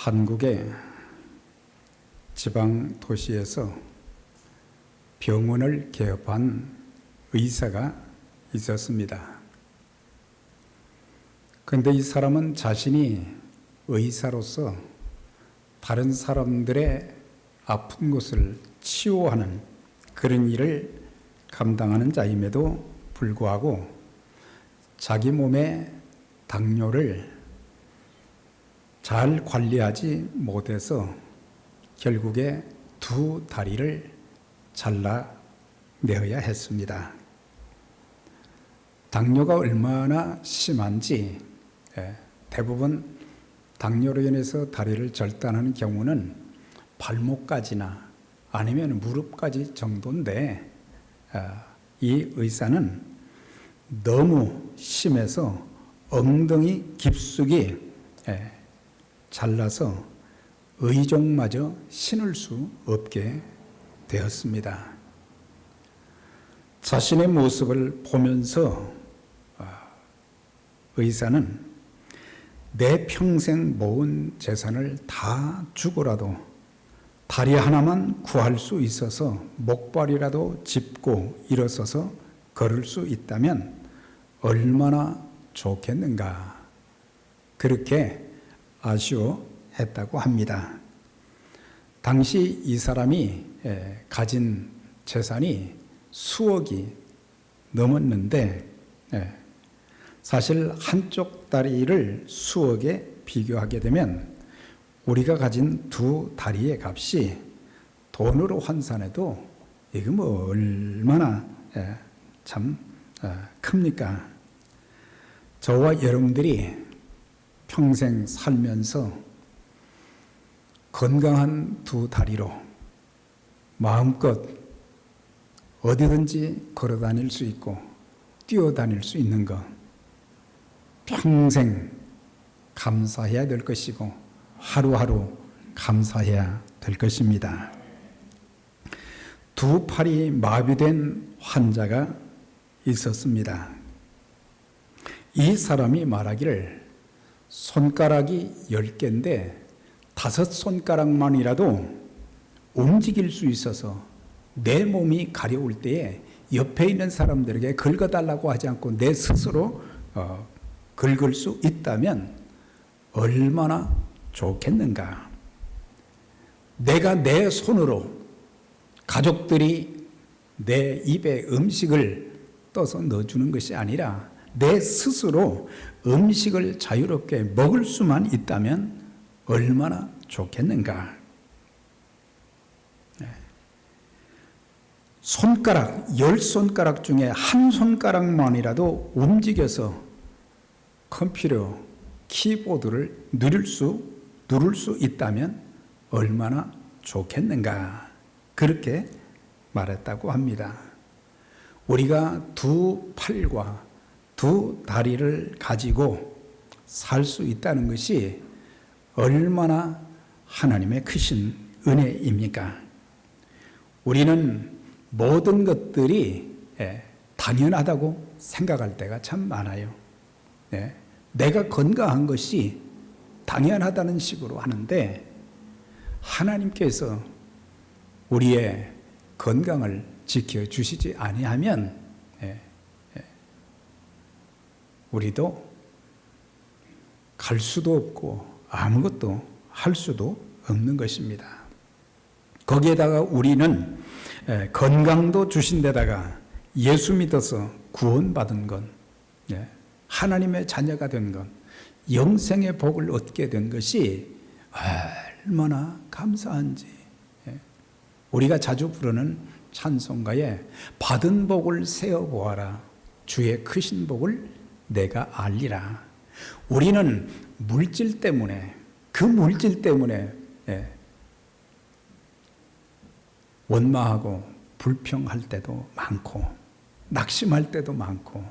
한국의 지방 도시에서 병원을 개업한 의사가 있었습니다. 그런데 이 사람은 자신이 의사로서 다른 사람들의 아픈 곳을 치유하는 그런 일을 감당하는 자임에도 불구하고 자기 몸의 당뇨를 잘 관리하지 못해서 결국에 두 다리를 잘라내어야 했습니다. 당뇨가 얼마나 심한지 대부분 당뇨로 인해서 다리를 절단하는 경우는 발목까지나 아니면 무릎까지 정도인데 이 의사는 너무 심해서 엉덩이 깊숙이 잘라서 의족마저 신을 수 없게 되었습니다. 자신의 모습을 보면서 의사는 내 평생 모은 재산을 다 주고라도 다리 하나만 구할 수 있어서 목발이라도 짚고 일어서서 걸을 수 있다면 얼마나 좋겠는가, 그렇게 아쉬워했다고 합니다. 당시 이 사람이 가진 재산이 수억이 넘었는데 사실 한쪽 다리를 수억에 비교하게 되면 우리가 가진 두 다리의 값이 돈으로 환산해도 이거 뭐 얼마나 참 큽니까? 저와 여러분들이 평생 살면서 건강한 두 다리로 마음껏 어디든지 걸어 다닐 수 있고 뛰어 다닐 수 있는 것, 평생 감사해야 될 것이고 하루하루 감사해야 될 것입니다. 두 팔이 마비된 환자가 있었습니다. 이 사람이 말하기를 손가락이 10개인데 5손가락만이라도 움직일 수 있어서 내 몸이 가려울 때에 옆에 있는 사람들에게 긁어달라고 하지 않고 내 스스로 긁을 수 있다면 얼마나 좋겠는가. 내가 내 손으로 가족들이 내 입에 음식을 떠서 넣어주는 것이 아니라 내 스스로 음식을 자유롭게 먹을 수만 있다면 얼마나 좋겠는가. 손가락, 10손가락 중에 한 손가락만이라도 움직여서 컴퓨터, 키보드를 누를 수 있다면 얼마나 좋겠는가. 그렇게 말했다고 합니다. 우리가 두 팔과 두 다리를 가지고 살 수 있다는 것이 얼마나 하나님의 크신 은혜입니까? 우리는 모든 것들이 당연하다고 생각할 때가 참 많아요. 내가 건강한 것이 당연하다는 식으로 하는데 하나님께서 우리의 건강을 지켜주시지 아니하면 우리도 갈 수도 없고 아무것도 할 수도 없는 것입니다. 거기에다가 우리는 건강도 주신 데다가 예수 믿어서 구원받은 건, 하나님의 자녀가 된 건, 영생의 복을 얻게 된 것이 얼마나 감사한지. 우리가 자주 부르는 찬송가에 받은 복을 세어보아라, 주의 크신 복을 내가 알리라. 우리는 물질 때문에, 그 물질 때문에 원망하고 불평할 때도 많고 낙심할 때도 많고,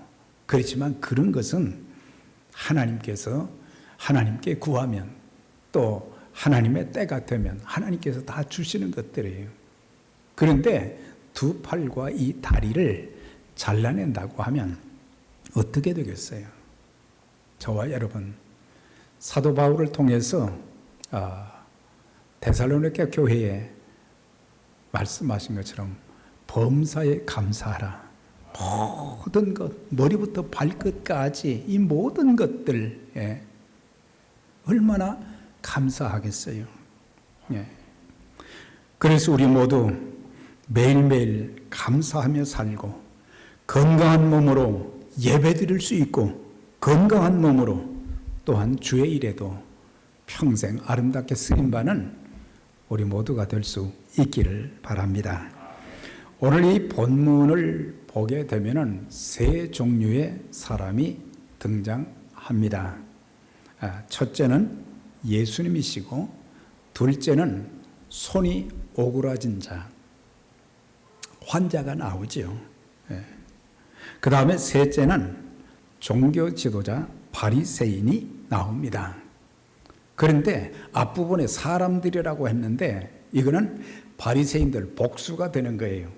그렇지만 그런 것은 하나님께서 하나님께 구하면 또 하나님의 때가 되면 하나님께서 다 주시는 것들이에요. 그런데 두 팔과 이 다리를 잘라낸다고 하면 어떻게 되겠어요? 저와 여러분, 사도 바울을 통해서 데살로니가 교회에 말씀하신 것처럼 범사에 감사하라. 모든 것, 머리부터 발끝까지 이 모든 것들 얼마나 감사하겠어요. 그래서 우리 모두 매일매일 감사하며 살고 건강한 몸으로 예배드릴 수 있고 건강한 몸으로 또한 주의 일에도 평생 아름답게 쓰임받는 우리 모두가 될 수 있기를 바랍니다. 오늘 이 본문을 보게 되면은 세 종류의 사람이 등장합니다. 첫째는 예수님이시고 둘째는 손이 오그라진 자, 환자가 나오지요. 그 다음에 셋째는 종교 지도자 바리새인이 나옵니다. 그런데 앞부분에 사람들이라고 했는데 이거는 바리새인들 복수가 되는 거예요.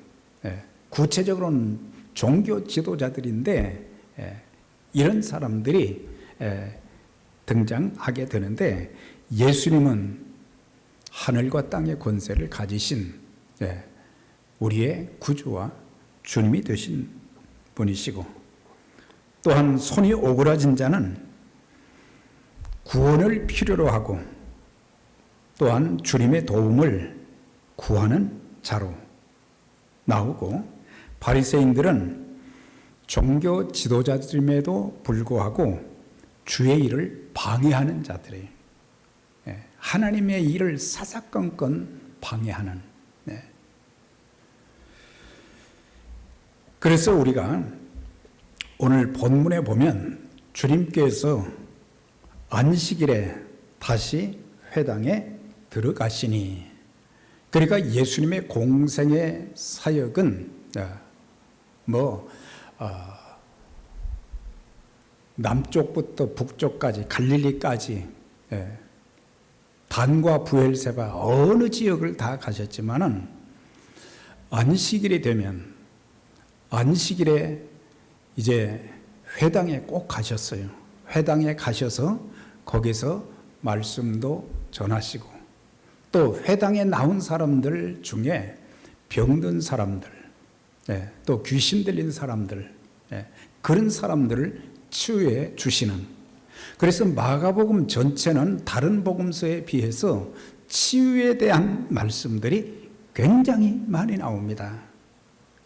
구체적으로는 종교 지도자들인데 이런 사람들이 등장하게 되는데 예수님은 하늘과 땅의 권세를 가지신 우리의 구주와 주님이 되신 분이시고 또한 손이 오그라진 자는 구원을 필요로 하고 또한 주님의 도움을 구하는 자로 나오고 바리새인들은 종교 지도자들임에도 불구하고 주의 일을 방해하는 자들이에요. 하나님의 일을 사사건건 방해하는. 그래서 우리가 오늘 본문에 보면 주님께서 안식일에 다시 회당에 들어가시니, 그러니까 예수님의 공생의 사역은 남쪽부터 북쪽까지 갈릴리까지 단과 부엘세바 어느 지역을 다 가셨지만은 안식일이 되면 안식일에 이제 회당에 꼭 가셨어요. 회당에 가셔서 거기서 말씀도 전하시고 또 회당에 나온 사람들 중에 병든 사람들, 또 귀신 들린 사람들, 그런 사람들을 치유해 주시는. 그래서 마가복음 전체는 다른 복음서에 비해서 치유에 대한 말씀들이 굉장히 많이 나옵니다.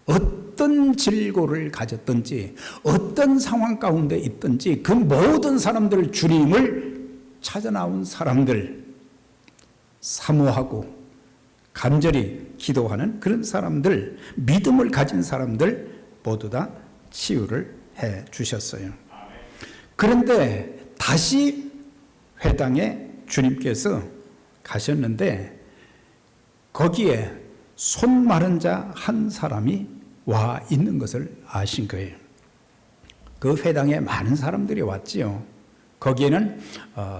어떤 질고를 가졌든지 어떤 상황 가운데 있든지 그 모든 사람들, 주님을 찾아 나온 사람들, 사모하고 간절히 기도하는 그런 사람들, 믿음을 가진 사람들 모두 다 치유를 해 주셨어요. 그런데 다시 회당에 주님께서 가셨는데 거기에 손 마른 자 한 사람이 와 있는 것을 아신 거예요. 그 회당에 많은 사람들이 왔지요. 거기에는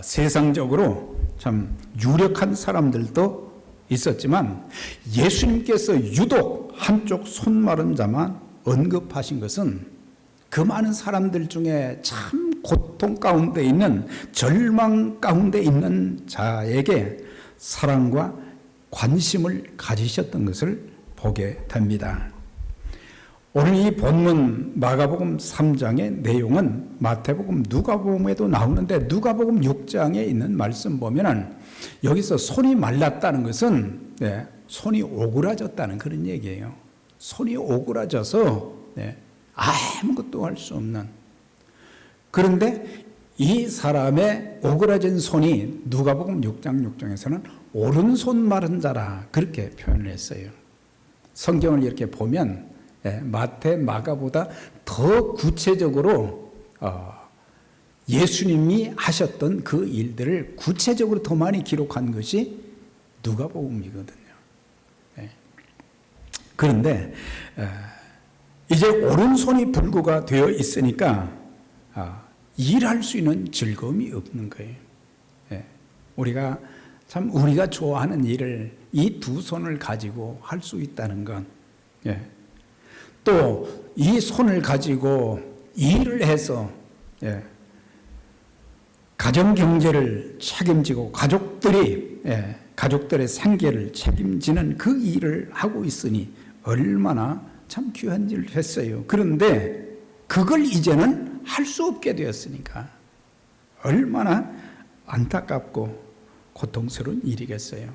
세상적으로 참 유력한 사람들도 있었지만 예수님께서 유독 한쪽 손 마른 자만 언급하신 것은 그 많은 사람들 중에 참 고통 가운데 있는, 절망 가운데 있는 자에게 사랑과 관심을 가지셨던 것을 보게 됩니다. 오늘 이 본문 마가복음 3장의 내용은 마태복음, 누가복음에도 나오는데 누가복음 6장에 있는 말씀 보면은 여기서 손이 말랐다는 것은 손이 오그라졌다는 그런 얘기예요. 손이 오그라져서 아무것도 할 수 없는. 그런데 이 사람의 오그라진 손이 누가복음 6장 6장에서는 오른손 마른 자라 그렇게 표현을 했어요. 성경을 이렇게 보면 마태, 마가보다 더 구체적으로 예수님이 하셨던 그 일들을 구체적으로 더 많이 기록한 것이 누가복음이거든요. 그런데 이제 오른손이 불구가 되어 있으니까 일할 수 있는 즐거움이 없는 거예요. 우리가 좋아하는 일을 이 두 손을 가지고 할 수 있다는 건, 또 이 손을 가지고 일을 해서 가정 경제를 책임지고 가족들의 생계를 책임지는 그 일을 하고 있으니 얼마나 참 귀한 일을 했어요. 그런데 그걸 이제는 할 수 없게 되었으니까 얼마나 안타깝고 고통스러운 일이겠어요.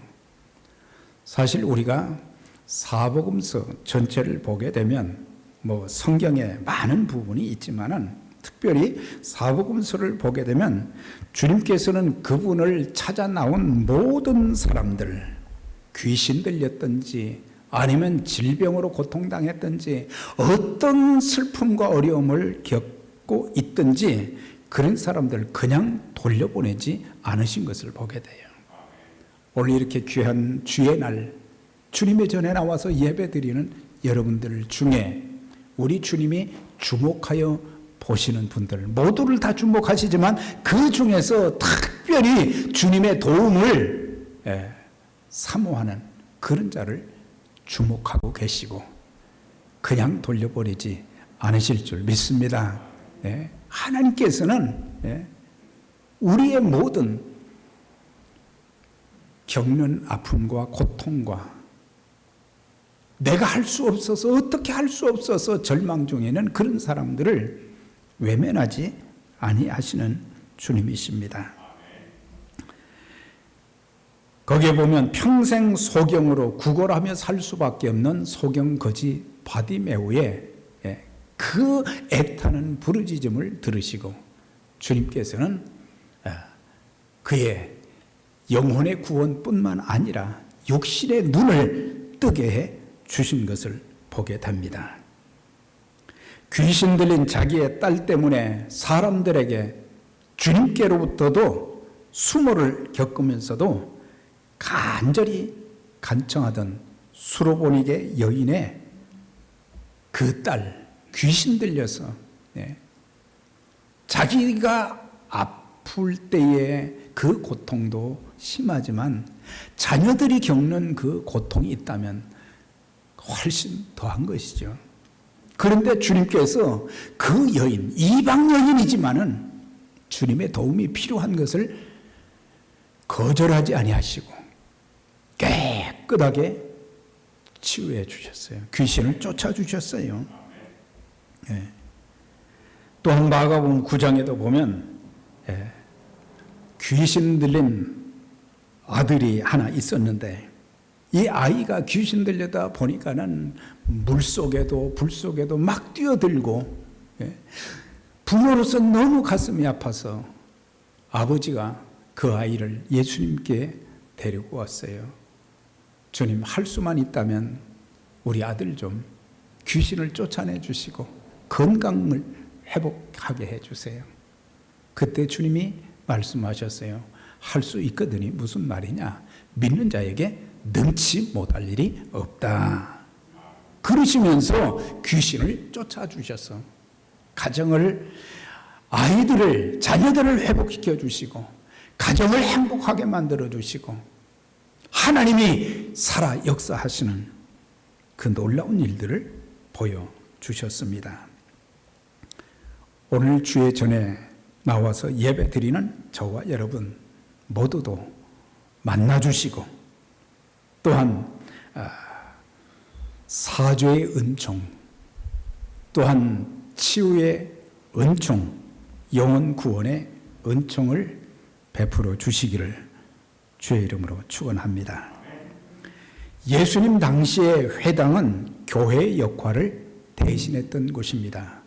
사실 우리가 사복음서 전체를 보게 되면 성경에 많은 부분이 있지만은 특별히 사복음서를 보게 되면 주님께서는 그분을 찾아 나온 모든 사람들, 귀신 들렸든지 아니면 질병으로 고통당했든지 어떤 슬픔과 어려움을 겪고 있든지 그런 사람들 그냥 돌려보내지 않으신 것을 보게 돼요. 오늘 이렇게 귀한 주의 날 주님의 전에 나와서 예배드리는 여러분들 중에 우리 주님이 주목하여 보시는 분들 모두를 다 주목하시지만 그 중에서 특별히 주님의 도움을 사모하는 그런 자를 주목하고 계시고 그냥 돌려보내지 않으실 줄 믿습니다. 하나님께서는 우리의 모든 겪는 아픔과 고통과 내가 할 수 없어서 어떻게 할 수 없어서 절망 중에는 그런 사람들을 외면하지 아니하시는 주님이십니다. 거기에 보면 평생 소경으로 구걸하며 살 수밖에 없는 소경 거지 바디메오의 그 애타는 부르짖음을 들으시고 주님께서는 그의 영혼의 구원뿐만 아니라 육신의 눈을 뜨게 해 주신 것을 보게 됩니다. 귀신 들린 자기의 딸 때문에 사람들에게 주님께로부터도 수모를 겪으면서도 간절히 간청하던 수로보니게 여인의 그 딸 귀신 들려서 자기가 아플 때의 그 고통도 심하지만 자녀들이 겪는 그 고통이 있다면 훨씬 더한 것이죠. 그런데 주님께서 그 여인, 이방 여인이지만은 주님의 도움이 필요한 것을 거절하지 아니하시고 깨끗하게 치유해 주셨어요. 귀신을 쫓아주셨어요. 또한 마가복음 9장에도 보면 귀신 들린 아들이 하나 있었는데 이 아이가 귀신 들려다 보니까는 물속에도 불속에도 막 뛰어들고 부모로서 너무 가슴이 아파서 아버지가 그 아이를 예수님께 데리고 왔어요. 주님, 할 수만 있다면 우리 아들 좀 귀신을 쫓아내 주시고 건강을 회복하게 해주세요. 그때 주님이 말씀하셨어요. 할 수 있거든이 무슨 말이냐? 믿는 자에게 능치 못할 일이 없다. 그러시면서 귀신을 쫓아주셔서 가정을, 아이들을, 자녀들을 회복시켜 주시고 가정을 행복하게 만들어 주시고 하나님이 살아 역사하시는 그 놀라운 일들을 보여주셨습니다. 오늘 주의 전에 나와서 예배 드리는 저와 여러분 모두도 만나주시고 또한 사죄의 은총, 또한 치유의 은총, 영혼 구원의 은총을 베풀어 주시기를 주의 이름으로 축원합니다. 예수님 당시의 회당은 교회의 역할을 대신했던 곳입니다.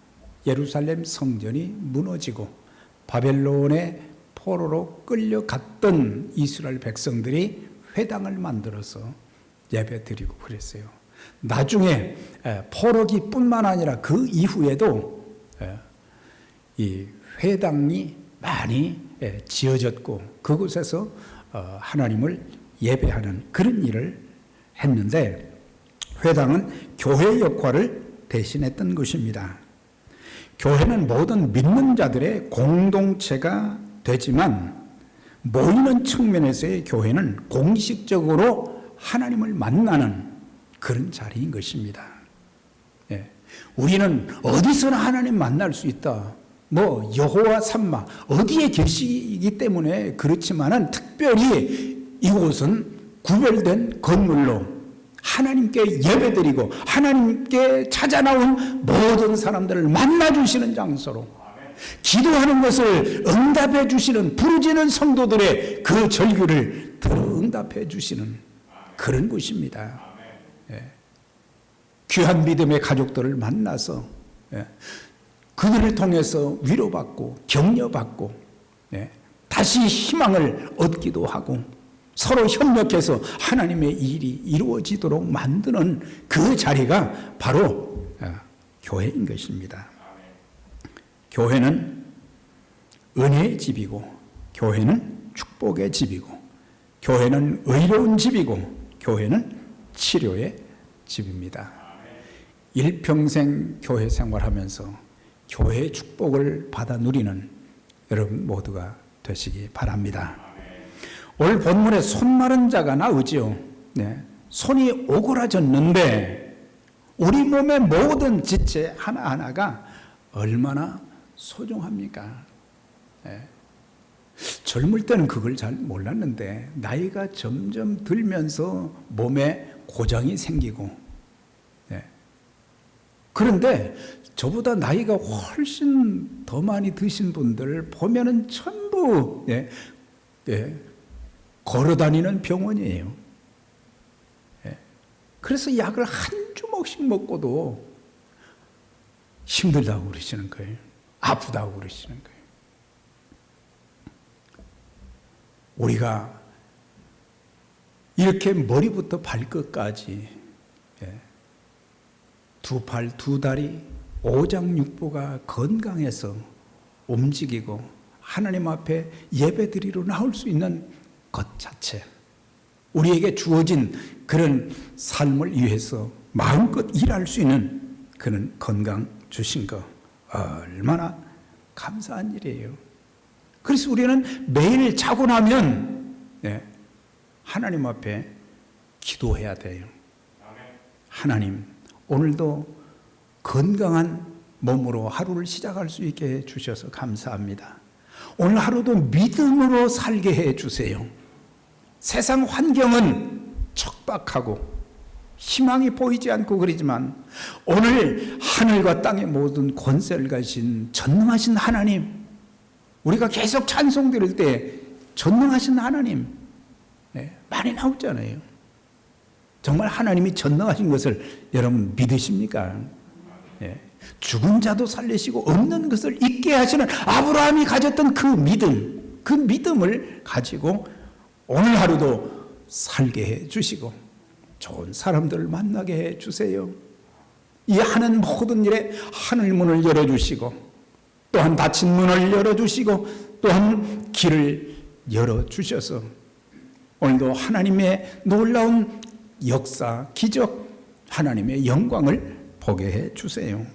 예루살렘 성전이 무너지고 바벨론의 포로로 끌려갔던 이스라엘 백성들이 회당을 만들어서 예배드리고 그랬어요. 나중에 포로기뿐만 아니라 그 이후에도 이 회당이 많이 지어졌고 그곳에서 하나님을 예배하는 그런 일을 했는데 회당은 교회의 역할을 대신했던 것입니다. 교회는 모든 믿는 자들의 공동체가 되지만 모이는 측면에서의 교회는 공식적으로 하나님을 만나는 그런 자리인 것입니다. 우리는 어디서나 하나님 만날 수 있다. 여호와 삼마 어디에 계시기 때문에 그렇지만은 특별히 이곳은 구별된 건물로 하나님께 예배드리고 하나님께 찾아 나온 모든 사람들을 만나주시는 장소로, 기도하는 것을 응답해 주시는 부르짖는 성도들의 그 절규를 들어 응답해 주시는 그런 곳입니다. 귀한 믿음의 가족들을 만나서 그들을 통해서 위로받고 격려받고 다시 희망을 얻기도 하고 서로 협력해서 하나님의 일이 이루어지도록 만드는 그 자리가 바로 교회인 것입니다. 교회는 은혜의 집이고, 교회는 축복의 집이고, 교회는 의로운 집이고, 교회는 치료의 집입니다. 일평생 교회 생활하면서 교회의 축복을 받아 누리는 여러분 모두가 되시기 바랍니다. 오늘 본문에 손 마른 자가 나오지요. 손이 오그라졌는데 우리 몸의 모든 지체 하나하나가 얼마나 소중합니까? 젊을 때는 그걸 잘 몰랐는데 나이가 점점 들면서 몸에 고장이 생기고, 그런데 저보다 나이가 훨씬 더 많이 드신 분들 보면은 전부 걸어다니는 병원이에요. 그래서 약을 한 주먹씩 먹고도 힘들다고 그러시는 거예요. 아프다고 그러시는 거예요. 우리가 이렇게 머리부터 발끝까지 두 팔, 두 다리, 오장육부가 건강해서 움직이고 하나님 앞에 예배드리러 나올 수 있는 것 자체, 우리에게 주어진 그런 삶을 위해서 마음껏 일할 수 있는 그런 건강 주신 거 얼마나 감사한 일이에요. 그래서 우리는 매일 자고 나면 하나님 앞에 기도해야 돼요. 하나님, 오늘도 건강한 몸으로 하루를 시작할 수 있게 해 주셔서 감사합니다. 오늘 하루도 믿음으로 살게 해 주세요. 세상 환경은 척박하고 희망이 보이지 않고 그러지만 오늘 하늘과 땅의 모든 권세를 가진 전능하신 하나님, 우리가 계속 찬송 드릴 때 전능하신 하나님 많이 나오잖아요. 정말 하나님이 전능하신 것을 여러분 믿으십니까? 죽은 자도 살리시고 없는 것을 있게 하시는 아브라함이 가졌던 그 믿음을 가지고 오늘 하루도 살게 해 주시고 좋은 사람들을 만나게 해 주세요. 이 하는 모든 일에 하늘 문을 열어주시고 또한 닫힌 문을 열어주시고 또한 길을 열어주셔서 오늘도 하나님의 놀라운 역사, 기적, 하나님의 영광을 보게 해 주세요.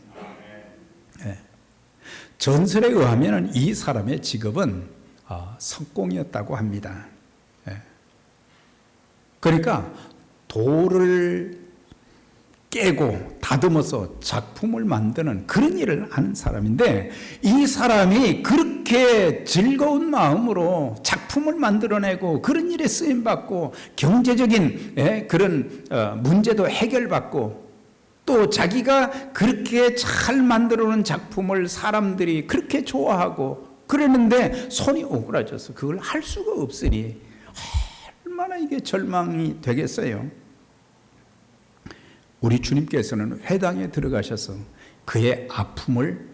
전설에 의하면 이 사람의 직업은 석공이었다고 합니다. 그러니까 돌을 깨고 다듬어서 작품을 만드는 그런 일을 하는 사람인데, 이 사람이 그렇게 즐거운 마음으로 작품을 만들어내고 그런 일에 쓰임받고 경제적인 그런 문제도 해결받고 또 자기가 그렇게 잘 만들어놓은 작품을 사람들이 그렇게 좋아하고 그랬는데 손이 오그라져서 그걸 할 수가 없으니 얼마나 이게 절망이 되겠어요. 우리 주님께서는 회당에 들어가셔서 그의 아픔을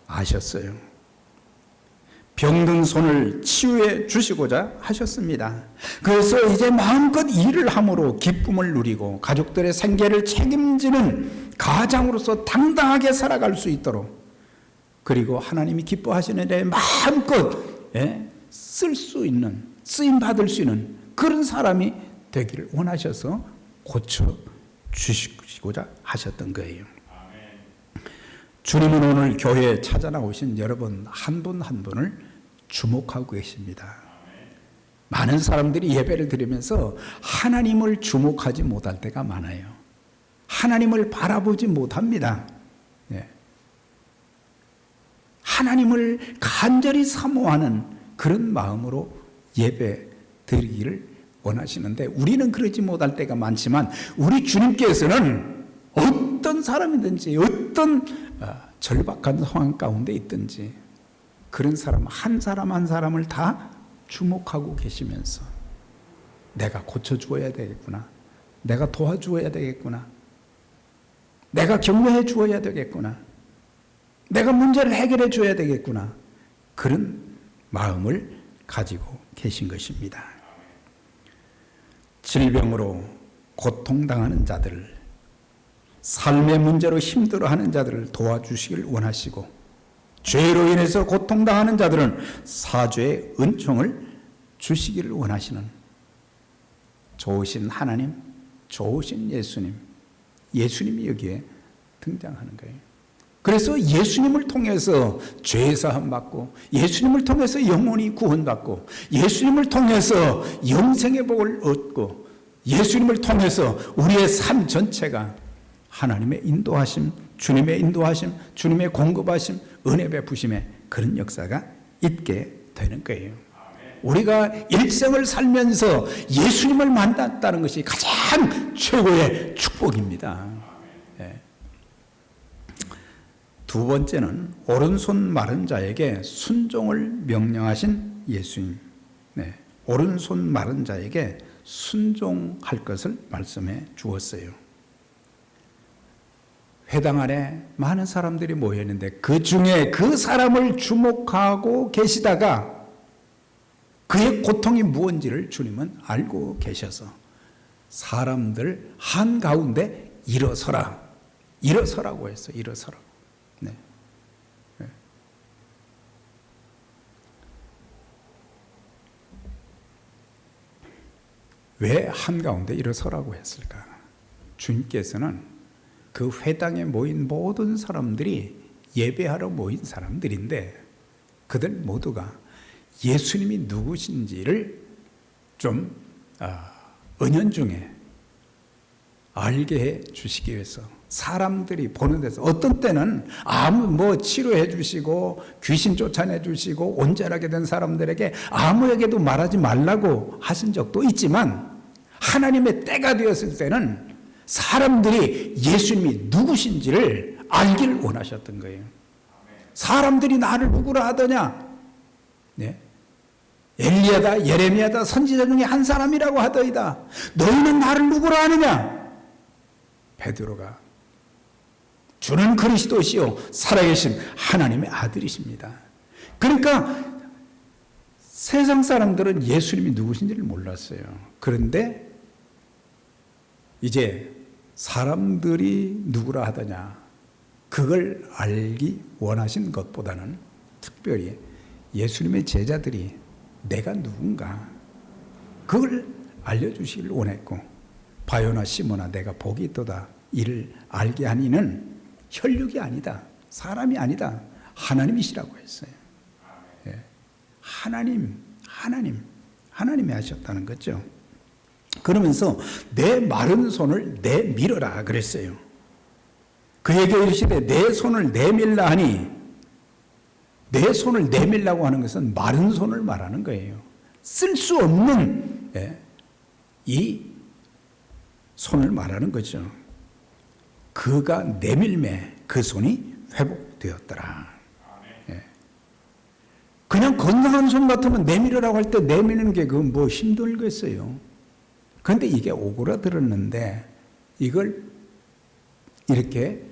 아셨어요. 병든 손을 치유해 주시고자 하셨습니다. 그래서 이제 마음껏 일을 함으로 기쁨을 누리고 가족들의 생계를 책임지는 가장으로서 당당하게 살아갈 수 있도록, 그리고 하나님이 기뻐하시는 데 마음껏 쓸 수 있는, 쓰임받을 수 있는 그런 사람이 되기를 원하셔서 고쳐 주시고자 하셨던 거예요. 주님은 오늘 교회에 찾아 나오신 여러분 한 분 한 분을 주목하고 계십니다. 많은 사람들이 예배를 드리면서 하나님을 주목하지 못할 때가 많아요. 하나님을 바라보지 못합니다. 하나님을 간절히 사모하는 그런 마음으로 예배 드리기를 원하시는데, 우리는 그러지 못할 때가 많지만 우리 주님께서는 어떤 사람이든지 어떤 절박한 상황 가운데 있든지 그런 사람 한 사람을 다 주목하고 계시면서 내가 고쳐주어야 되겠구나, 내가 도와주어야 되겠구나, 내가 격려해 주어야 되겠구나, 내가 문제를 해결해 줘야 되겠구나, 그런 마음을 가지고 계신 것입니다. 질병으로 고통당하는 자들을, 삶의 문제로 힘들어하는 자들을 도와주시길 원하시고, 죄로 인해서 고통당하는 자들은 사죄의 은총을 주시기를 원하시는 좋으신 하나님, 좋으신 예수님이 여기에 등장하는 거예요. 그래서 예수님을 통해서 죄사함 받고, 예수님을 통해서 영혼이 구원받고, 예수님을 통해서 영생의 복을 얻고, 예수님을 통해서 우리의 삶 전체가 하나님의 인도하심, 주님의 인도하심, 주님의 공급하심, 은혜 베푸심의 그런 역사가 있게 되는 거예요. 우리가 일생을 살면서 예수님을 만났다는 것이 가장 최고의 축복입니다. 두 번째는 오른손 마른 자에게 순종을 명령하신 예수님. 오른손 마른 자에게 순종할 것을 말씀해 주었어요. 회당 안에 많은 사람들이 모여 있는데 그 중에 그 사람을 주목하고 계시다가 그의 고통이 무엇인지를 주님은 알고 계셔서 사람들 한가운데 일어서라고 했어요. 일어서라고. 네. 네. 왜 한가운데 일어서라고 했을까? 주님께서는 그 회당에 모인 모든 사람들이 예배하러 모인 사람들인데 그들 모두가 예수님이 누구신지를 좀 은연중에 알게 해 주시기 위해서 사람들이 보는 데서 어떤 때는 치료해 주시고 귀신 쫓아내 주시고 온전하게 된 사람들에게 아무에게도 말하지 말라고 하신 적도 있지만 하나님의 때가 되었을 때는 사람들이 예수님이 누구신지를 알기를 원하셨던 거예요. 사람들이 나를 누구라 하더냐? 네. 엘리야다 예레미야다 선지자 중에 한 사람이라고 하더이다. 너희는 나를 누구라 하느냐? 베드로가 주는 그리스도시요 살아계신 하나님의 아들이십니다. 그러니까 세상 사람들은 예수님이 누구신지를 몰랐어요. 그런데 이제 사람들이 누구라 하더냐 그걸 알기 원하신 것보다는 특별히 예수님의 제자들이 내가 누군가 그걸 알려주시길 원했고, 바요나 시몬아 내가 복이 있도다 이를 알게 한 이는 혈육이 아니다, 사람이 아니다, 하나님이시라고 했어요. 하나님이 하셨다는 거죠. 그러면서 내 마른 손을 내밀어라 그랬어요. 그에게 이르시되 내 손을 내밀라 하니, 내 손을 내밀라고 하는 것은 마른 손을 말하는 거예요. 쓸 수 없는 이 손을 말하는 거죠. 그가 내밀매 그 손이 회복되었더라. 그냥 건강한 손 같으면 내밀으라고 할 때 내미는 게 그건 뭐 힘들겠어요. 그런데 이게 오그라들었는데 이걸 이렇게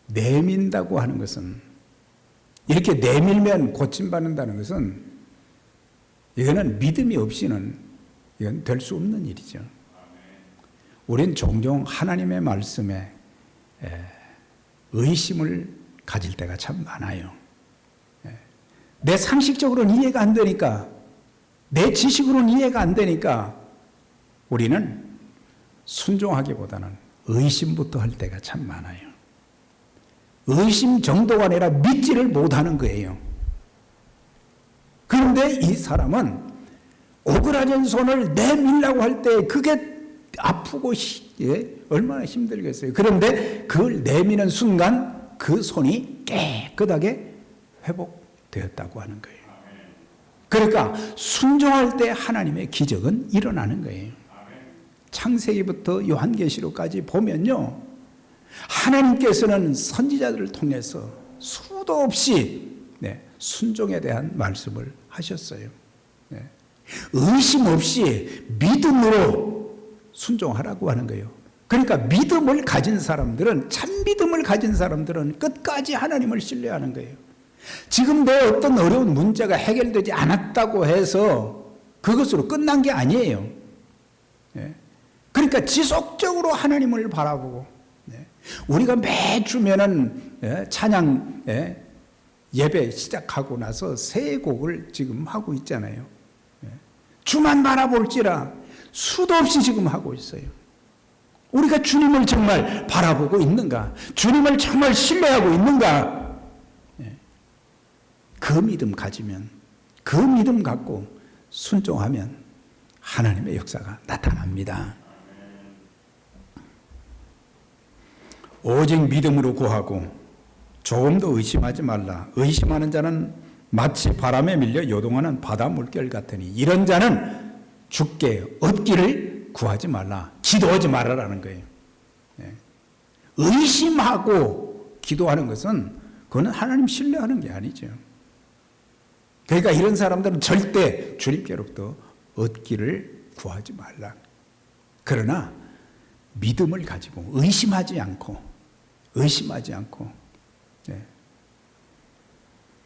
내민다고 하는 것은, 이렇게 내밀면 고침받는다는 것은 이거는 믿음이 없이는 이건 될 수 없는 일이죠. 우린 종종 하나님의 말씀에 의심을 가질 때가 참 많아요. 내 상식적으로는 이해가 안 되니까, 내 지식으로는 이해가 안 되니까 우리는 순종하기보다는 의심부터 할 때가 참 많아요. 의심 정도가 아니라 믿지를 못하는 거예요. 그런데 이 사람은 오그라진 손을 내밀라고 할 때 그게 아프고 얼마나 힘들겠어요. 그런데 그걸 내미는 순간 그 손이 깨끗하게 회복되었다고 하는 거예요. 그러니까 순종할 때 하나님의 기적은 일어나는 거예요. 창세기부터 요한계시록까지 보면요, 하나님께서는 선지자들을 통해서 수도 없이 순종에 대한 말씀을 하셨어요. 의심 없이 믿음으로 순종하라고 하는 거예요. 그러니까 믿음을 가진 사람들은, 참 믿음을 가진 사람들은 끝까지 하나님을 신뢰하는 거예요. 지금 내 어떤 어려운 문제가 해결되지 않았다고 해서 그것으로 끝난 게 아니에요. 그러니까 지속적으로 하나님을 바라보고, 우리가 매주면은 찬양 예배 시작하고 나서 새 곡을 지금 하고 있잖아요. 주만 바라볼지라 수도 없이 지금 하고 있어요. 우리가 주님을 정말 바라보고 있는가? 주님을 정말 신뢰하고 있는가? 그 믿음 가지면, 그 믿음 갖고 순종하면 하나님의 역사가 나타납니다. 오직 믿음으로 구하고 조금도 의심하지 말라. 의심하는 자는 마치 바람에 밀려 요동하는 바다 물결 같으니 이런 자는 주께 얻기를 구하지 말라. 기도하지 말라라는 거예요. 의심하고 기도하는 것은 그거는 하나님 신뢰하는 게 아니죠. 그러니까 이런 사람들은 절대 주님께로부터 얻기를 구하지 말라. 그러나 믿음을 가지고 의심하지 않고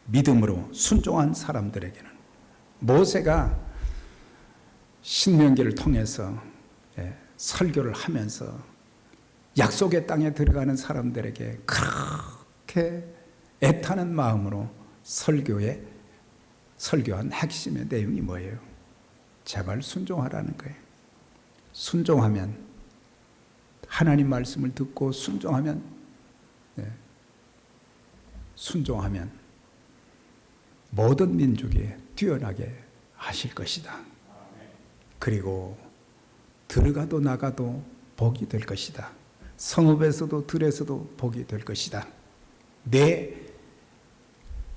믿음으로 순종한 사람들에게는, 모세가 신명기를 통해서 설교를 하면서 약속의 땅에 들어가는 사람들에게 그렇게 애타는 마음으로 설교한 핵심의 내용이 뭐예요? 제발 순종하라는 거예요. 순종하면, 하나님 말씀을 듣고 순종하면 모든 민족이 뛰어나게 하실 것이다. 그리고 들어가도 나가도 복이 될 것이다. 성읍에서도 들에서도 복이 될 것이다. 내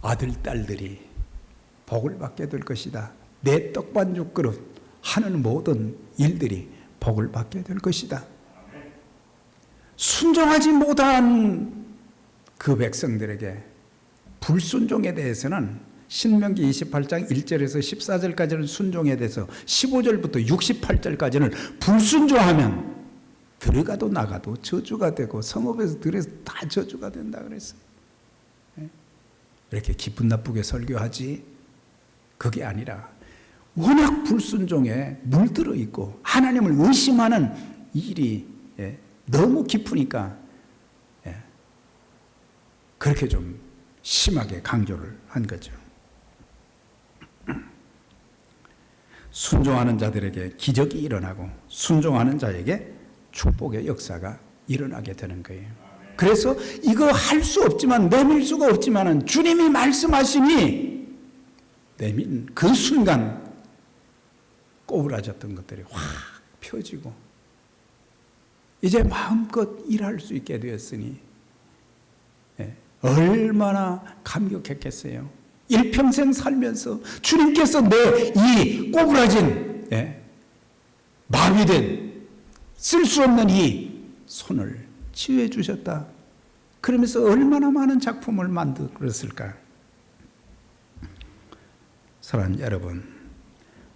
아들, 딸들이 복을 받게 될 것이다. 내 떡반죽 그릇 하는 모든 일들이 복을 받게 될 것이다. 순종하지 못한 그 백성들에게 불순종에 대해서는 신명기 28장 1절에서 14절까지는 순종에 대해서 15절부터 68절까지는 불순종하면 들어가도 나가도 저주가 되고 성읍에서 들에서 다 저주가 된다 그랬어요. 이렇게 기분 나쁘게 설교하지, 그게 아니라 워낙 불순종에 물들어 있고 하나님을 의심하는 일이 너무 깊으니까 그렇게 좀 심하게 강조를 한 거죠. 순종하는 자들에게 기적이 일어나고 순종하는 자에게 축복의 역사가 일어나게 되는 거예요. 그래서 이거 할 수 없지만, 내밀 수가 없지만은 주님이 말씀하시니 내민 그 순간 꼬부라졌던 것들이 확 펴지고 이제 마음껏 일할 수 있게 되었으니 얼마나 감격했겠어요. 일평생 살면서 주님께서 내 이 꼬부라진 마비된 쓸 수 없는 이 손을 치유해 주셨다. 그러면서 얼마나 많은 작품을 만들었을까. 사랑하는 여러분,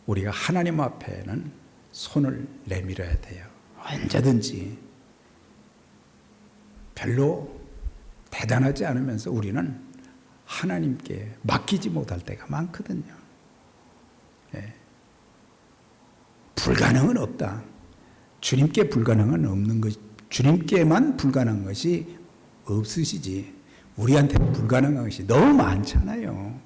우리가 하나님 앞에는 손을 내밀어야 돼요. 언제든지. 별로 대단하지 않으면서 우리는 하나님께 맡기지 못할 때가 많거든요. 불가능은 없다. 주님께 불가능은 없는 것, 주님께만 불가능한 것이 없으시지 우리한테는 불가능한 것이 너무 많잖아요.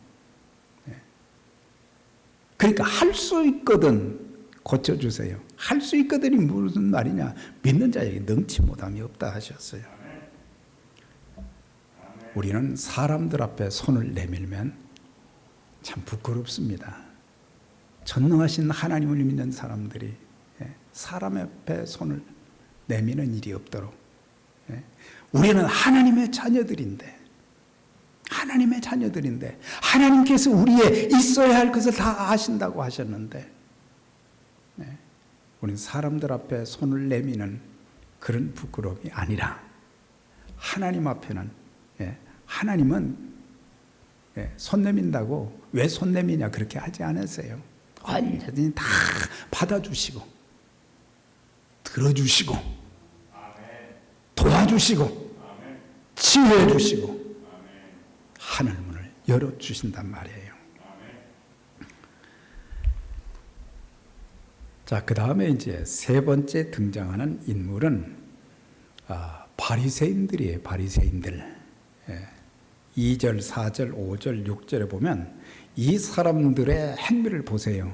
그러니까 할 수 있거든 고쳐주세요. 할 수 있거든이 무슨 말이냐? 믿는 자에게 능치 못함이 없다 하셨어요. 우리는 사람들 앞에 손을 내밀면 참 부끄럽습니다. 전능하신 하나님을 믿는 사람들이 사람 앞에 손을 내미는 일이 없도록, 우리는 하나님의 자녀들인데 하나님의 자녀들인데, 하나님께서 우리의 있어야 할 것을 다 아신다고 하셨는데, 네, 우리는 사람들 앞에 손을 내미는 그런 부끄러움이 아니라 하나님 앞에는, 하나님은 손 내민다고 왜 손 내미냐 그렇게 하지 않으세요. 완전히 다 받아주시고 들어주시고 도와주시고 치유해 주시고 하늘문을 열어주신단 말이에요. 자, 그 다음에 이제 세 번째 등장하는 인물은 바리새인들이에요. 바리새인들. 2절, 4절, 5절, 6절에 보면 이 사람들의 행위를 보세요.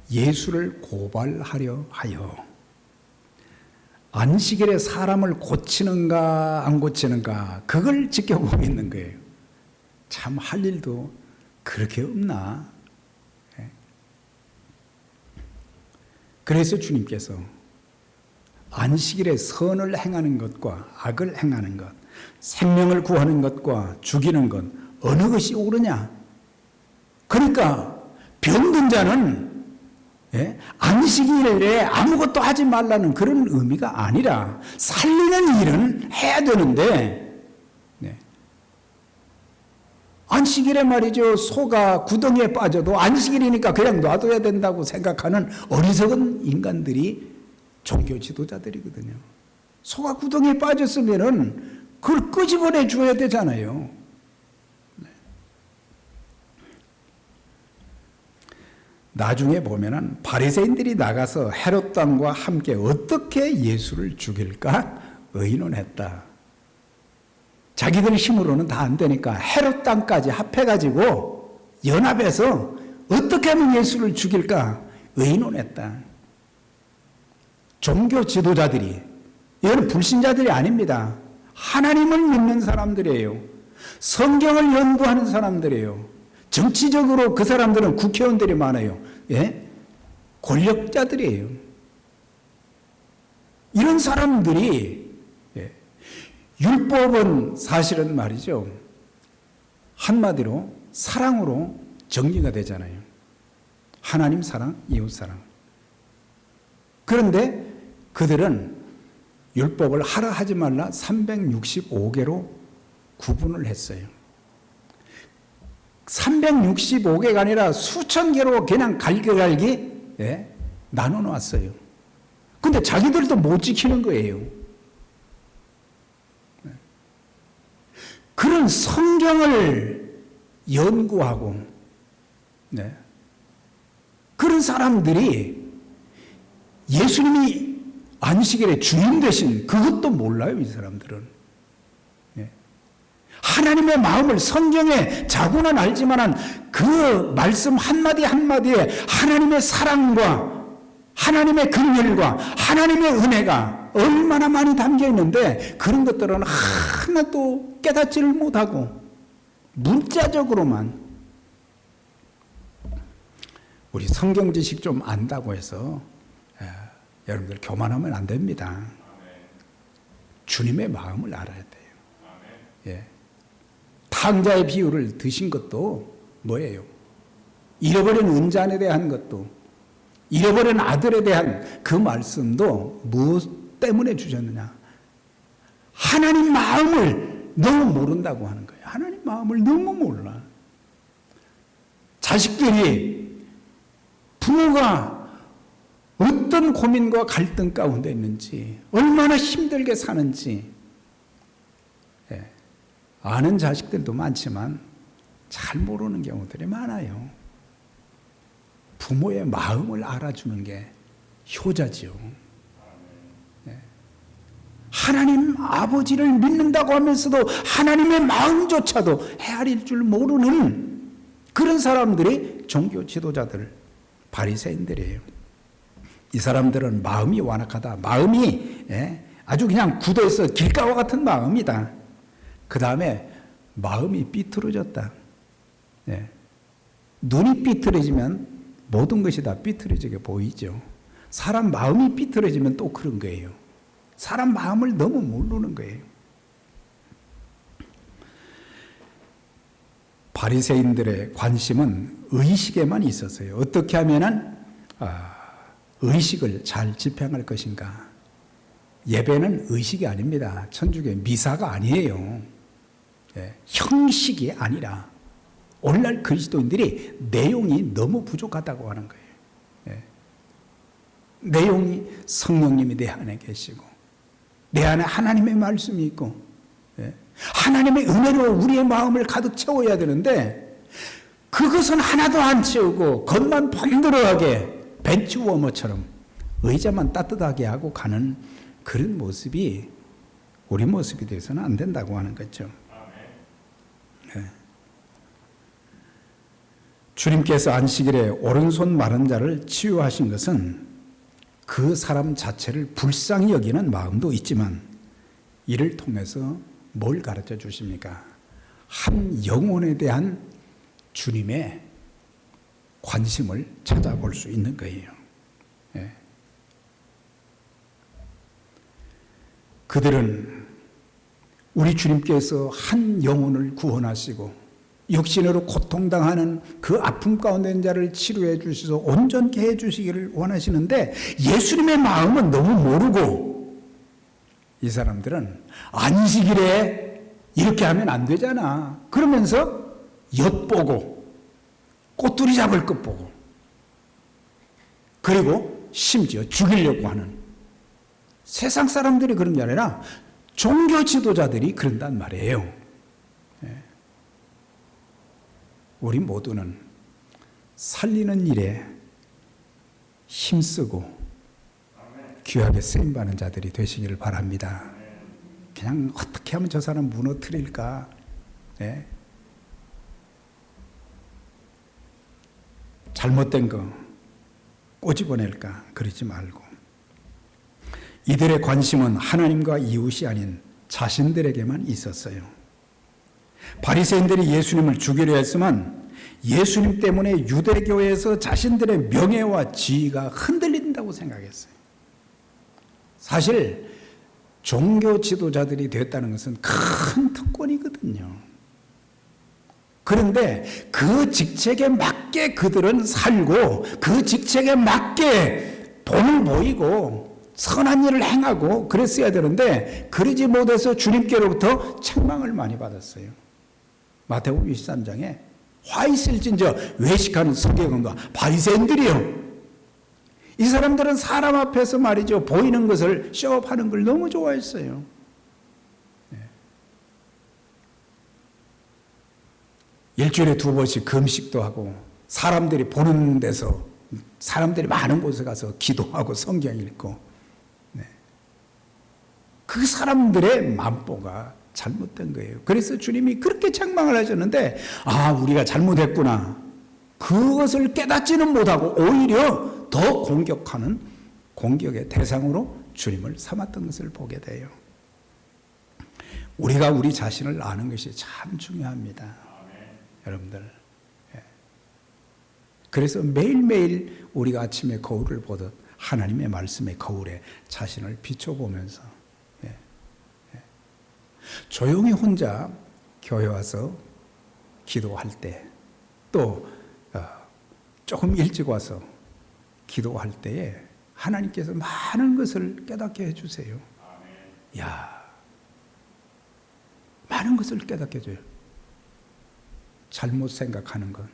예수를 고발하려 하여 안식일에 사람을 고치는가 안 고치는가 그걸 지켜보고 있는 거예요. 참 할 일도 그렇게 없나. 그래서 주님께서 안식일에 선을 행하는 것과 악을 행하는 것, 생명을 구하는 것과 죽이는 것 어느 것이 옳으냐. 그러니까 병든 자는 안식일에 아무것도 하지 말라는 그런 의미가 아니라 살리는 일은 해야 되는데, 안식일에 말이죠, 소가 구덩이에 빠져도 안식일이니까 그냥 놔둬야 된다고 생각하는 어리석은 인간들이 종교 지도자들이거든요. 소가 구덩이에 빠졌으면은 그걸 끄집어내 줘야 되잖아요. 나중에 보면은 바리새인들이 나가서 헤롯 왕과 함께 어떻게 예수를 죽일까 의논했다. 자기들 힘으로는 다 안 되니까 헤롯 왕까지 합해가지고 연합해서 어떻게 하면 예수를 죽일까 의논했다. 종교 지도자들이, 이건 불신자들이 아닙니다. 하나님을 믿는 사람들이에요. 성경을 연구하는 사람들이에요. 정치적으로 그 사람들은 국회의원들이 많아요. 권력자들이에요. 이런 사람들이, 율법은 사실은 말이죠, 한마디로 사랑으로 정리가 되잖아요. 하나님 사랑, 이웃 사랑. 그런데 그들은 율법을 하라 하지 말라 365개로 구분을 했어요. 365개가 아니라 수천 개로 그냥 갈기갈기 나눠 놨어요. 근데 자기들도 못 지키는 거예요. 그런 성경을 연구하고 그런 사람들이 예수님이 안식일의 주인 되신 그것도 몰라요. 이 사람들은. 하나님의 마음을 성경에 자고는 알지만 그 말씀 한마디 한마디에 하나님의 사랑과 하나님의 긍휼과 하나님의 은혜가 얼마나 많이 담겨 있는데 그런 것들은 하나도 깨닫지를 못하고 문자적으로만, 우리 성경 지식 좀 안다고 해서 여러분들 교만하면 안 됩니다. 주님의 마음을 알아야 돼요. 탕자의 비유를 드신 것도 뭐예요? 잃어버린 은잔에 대한 것도, 잃어버린 아들에 대한 그 말씀도 무엇 때문에 주셨느냐? 하나님 마음을 너무 모른다고 하는 거예요. 하나님 마음을 너무 몰라. 자식들이, 부모가 어떤 고민과 갈등 가운데 있는지, 얼마나 힘들게 사는지 아는 자식들도 많지만 잘 모르는 경우들이 많아요. 부모의 마음을 알아주는 게 효자지요. 하나님 아버지를 믿는다고 하면서도 하나님의 마음조차도 헤아릴 줄 모르는 그런 사람들이 종교 지도자들, 바리새인들이에요. 이 사람들은 마음이 완악하다. 마음이 아주 그냥 굳어있어 길가와 같은 마음이다. 그 다음에 마음이 삐뚤어졌다. 눈이 삐뚤어지면 모든 것이 다 삐뚤어지게 보이죠. 사람 마음이 삐뚤어지면 또 그런 거예요. 사람 마음을 너무 모르는 거예요. 바리새인들의 관심은 의식에만 있었어요. 어떻게 하면은 의식을 잘 집행할 것인가. 예배는 의식이 아닙니다. 천주교 미사가 아니에요. 형식이 아니라 오늘날 그리스도인들이 내용이 너무 부족하다고 하는 거예요. 내용이 성령님이 내 안에 계시고 내 안에 하나님의 말씀이 있고 하나님의 은혜로 우리의 마음을 가득 채워야 되는데 그것은 하나도 안 채우고 겉만 번들어하게 벤치워머처럼 의자만 따뜻하게 하고 가는 그런 모습이 우리 모습이 돼서는 안 된다고 하는 거죠. 주님께서 안식일에 오른손 마른 자를 치유하신 것은 그 사람 자체를 불쌍히 여기는 마음도 있지만 이를 통해서 뭘 가르쳐 주십니까? 한 영혼에 대한 주님의 관심을 찾아볼 수 있는 거예요. 그들은 우리 주님께서 한 영혼을 구원하시고 육신으로 고통당하는 그 아픔 가운데 있는 자를 치료해 주셔서 온전케 해 주시기를 원하시는데 예수님의 마음은 너무 모르고 이 사람들은 안식일에 이렇게 하면 안 되잖아. 그러면서 엿보고 꼬투리 잡을 것 보고 그리고 심지어 죽이려고 하는 세상 사람들이 그런 게 아니라 종교 지도자들이 그런단 말이에요. 우리 모두는 살리는 일에 힘쓰고 귀하게 쓰임받는 자들이 되시기를 바랍니다. 그냥 어떻게 하면 저 사람 무너뜨릴까? 잘못된 거 꼬집어낼까? 그러지 말고 이들의 관심은 하나님과 이웃이 아닌 자신들에게만 있었어요. 바리새인들이 예수님을 죽이려 했지만 예수님 때문에 유대교회에서 자신들의 명예와 지위가 흔들린다고 생각했어요. 사실 종교 지도자들이 됐다는 것은 큰 특권이거든요. 그런데 그 직책에 맞게 그들은 살고 그 직책에 맞게 돈을 모이고 선한 일을 행하고 그랬어야 되는데 그러지 못해서 주님께로부터 책망을 많이 받았어요. 마태복음 23장에 화 있을진저 외식하는 서기관과 바리새인들이요. 이 사람들은 사람 앞에서 말이죠. 보이는 것을 쇼업하는 걸 너무 좋아했어요. 일주일에 2번씩 금식도 하고 사람들이 보는 데서 사람들이 많은 곳에 가서 기도하고 성경 읽고 그 사람들의 만보가 잘못된 거예요. 그래서 주님이 그렇게 책망을 하셨는데 우리가 잘못했구나. 그것을 깨닫지는 못하고 오히려 더 공격하는 공격의 대상으로 주님을 삼았던 것을 보게 돼요. 우리가 우리 자신을 아는 것이 참 중요합니다. 여러분들. 그래서 매일매일 우리가 아침에 거울을 보듯 하나님의 말씀의 거울에 자신을 비춰보면서 조용히 혼자 교회 와서 기도할 때 또 조금 일찍 와서 기도할 때에 하나님께서 많은 것을 깨닫게 해주세요. 많은 것을 깨닫게 해줘요. 잘못 생각하는 것,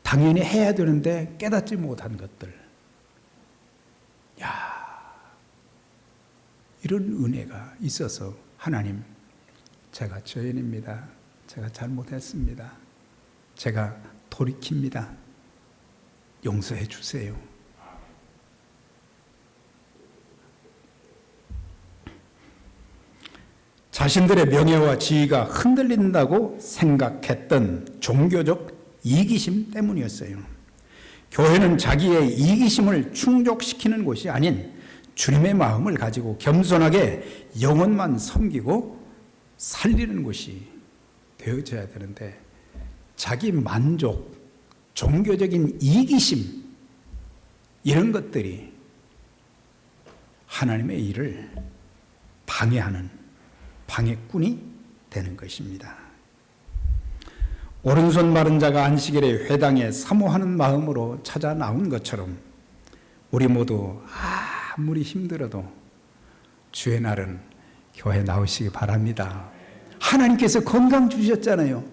당연히 해야 되는데 깨닫지 못한 것들. 이런 은혜가 있어서 하나님, 제가 죄인입니다. 제가 잘못했습니다. 제가 돌이킵니다. 용서해 주세요. 자신들의 명예와 지위가 흔들린다고 생각했던 종교적 이기심 때문이었어요. 교회는 자기의 이기심을 충족시키는 곳이 아닌 주님의 마음을 가지고 겸손하게 영혼만 섬기고 살리는 곳이 되어져야 되는데 자기 만족, 종교적인 이기심 이런 것들이 하나님의 일을 방해하는 방해꾼이 되는 것입니다. 오른손 마른 자가 안식일에 회당에 사모하는 마음으로 찾아 나온 것처럼 우리 모두 아무리 힘들어도 주의 날은 교회 나오시기 바랍니다. 하나님께서 건강 주셨잖아요.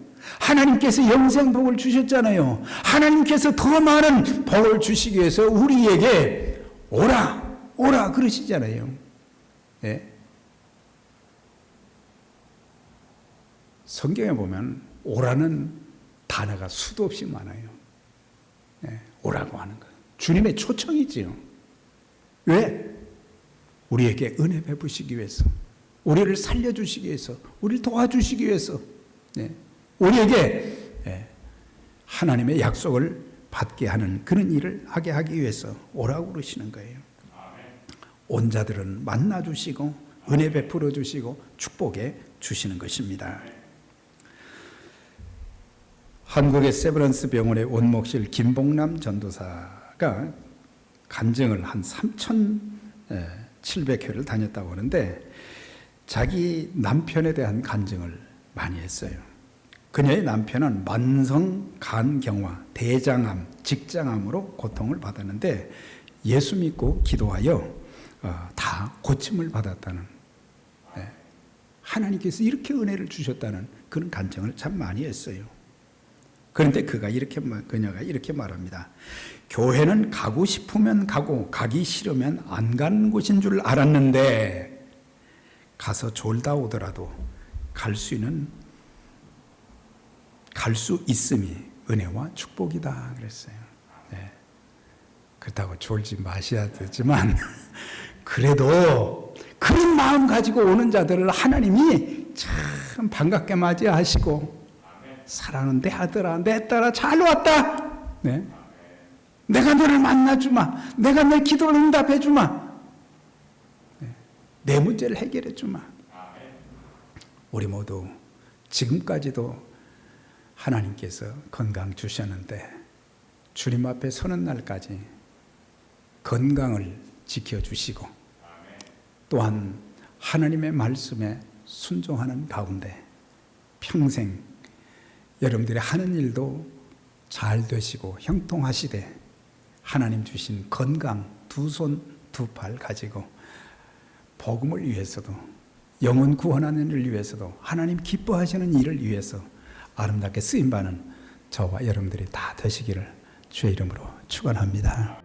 하나님께서 영생 복을 주셨잖아요. 하나님께서 더 많은 복을 주시기 위해서 우리에게 오라 그러시잖아요. 네. 성경에 보면 오라는 단어가 수도 없이 많아요. 네. 오라고 하는 거 주님의 초청이지요. 왜? 우리에게 은혜 베푸시기 위해서, 우리를 살려주시기 위해서, 우리를 도와주시기 위해서, 네. 우리에게 하나님의 약속을 받게 하는 그런 일을 하게 하기 위해서 오라고 그러시는 거예요. 온 자들은 만나주시고 은혜 베풀어 주시고 축복해 주시는 것입니다. 한국의 세브란스 병원의 원목실 김봉남 전도사가 간증을 한 3,700회를 다녔다고 하는데 자기 남편에 대한 간증을 많이 했어요. 그녀의 남편은 만성 간경화, 대장암, 직장암으로 고통을 받았는데 예수 믿고 기도하여 다 고침을 받았다는, 하나님께서 이렇게 은혜를 주셨다는 그런 간증을 참 많이 했어요. 그런데 그녀가 이렇게 말합니다. 교회는 가고 싶으면 가고 가기 싫으면 안 가는 곳인 줄 알았는데 가서 졸다 오더라도 갈 수 있음이 은혜와 축복이다 그랬어요. 네. 그렇다고 졸지 마셔야 되지만 그래도 그런 마음 가지고 오는 자들을 하나님이 참 반갑게 맞이하시고 사랑하는 내 아들아, 내 딸아, 잘 왔다. 네. 내가 너를 만나주마. 내가 내 기도를 응답해주마. 네. 내 문제를 해결해주마. 우리 모두 지금까지도 하나님께서 건강 주셨는데 주님 앞에 서는 날까지 건강을 지켜주시고 또한 하나님의 말씀에 순종하는 가운데 평생 여러분들이 하는 일도 잘 되시고 형통하시되 하나님 주신 건강 두 손 두 팔 가지고 복음을 위해서도 영혼 구원하는 일을 위해서도 하나님 기뻐하시는 일을 위해서 아름답게 쓰임받는 저와 여러분들이 다 되시기를 주의 이름으로 축원합니다.